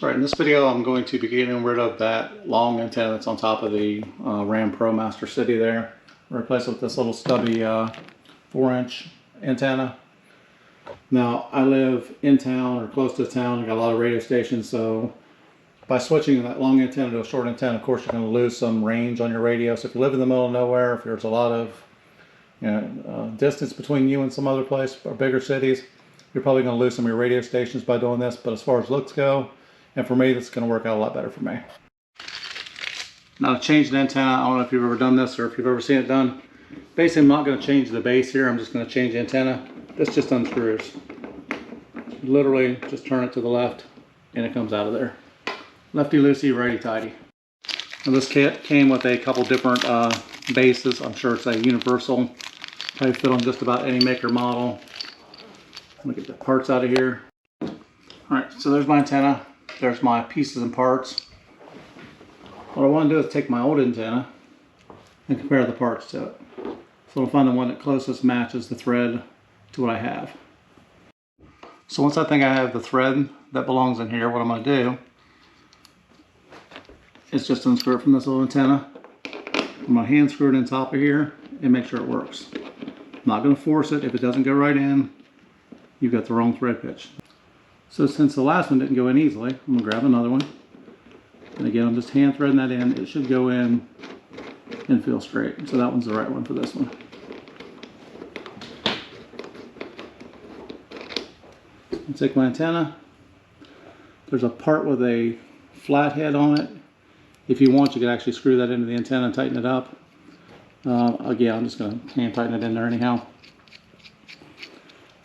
Alright, in this video I'm going to be getting rid of that long antenna that's on top of the Ram Promaster City there. Replace it with this little stubby 4-inch antenna. Now I live in town or close to town. I got a lot of radio stations, so by switching that long antenna to a short antenna, of course you're going to lose some range on your radio. So if you live in the middle of nowhere, if there's a lot of distance between you and some other place or bigger cities, you're probably going to lose some of your radio stations by doing this. But as far as looks go, and for me, that's going to work out a lot better for me. Now to change the antenna, I don't know if you've ever done this or if you've ever seen it done. Basically, I'm not going to change the base here. I'm just going to change the antenna. This just unscrews. Literally, just turn it to the left, and it comes out of there. Lefty-loosey, righty-tighty. Now this kit came with a couple different bases. I'm sure it's a universal. Probably fit on just about any maker model. Let me get the parts out of here. Alright, so there's my antenna. There's my pieces and parts. What I want to do is take my old antenna and compare the parts to it. So I'll find the one that closest matches the thread to what I have. So once I think I have the thread that belongs in here, what I'm going to do is just unscrew it from this little antenna. I'm going to hand screw it in top of here and make sure it works. I'm not going to force it. If it doesn't go right in, you've got the wrong thread pitch. So since the last one didn't go in easily, I'm going to grab another one. And again, I'm just hand threading that in. It should go in and feel straight. So that one's the right one for this one. I'll take my antenna. There's a part with a flat head on it. If you want, you can actually screw that into the antenna and tighten it up. Again, I'm just going to hand tighten it in there anyhow.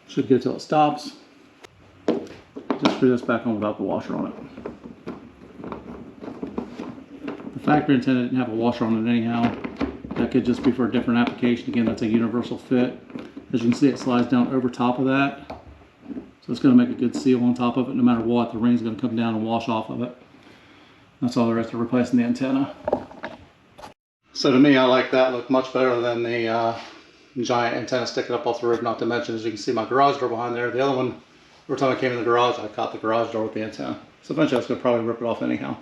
Should go till it stops. Just screw this back on without the washer on it. The factory antenna didn't have a washer on it anyhow. That could just be for a different application. Again, that's a universal fit. As you can see, it slides down over top of that. So it's going to make a good seal on top of it. No matter what, the ring's going to come down and wash off of it. That's all there is to replacing the antenna. So to me, I like that look much better than the giant antenna sticking up off the roof. Not to mention, as you can see, my garage door behind there. The other one, every time I came in the garage, I caught the garage door with the antenna. So eventually I was going to probably rip it off anyhow.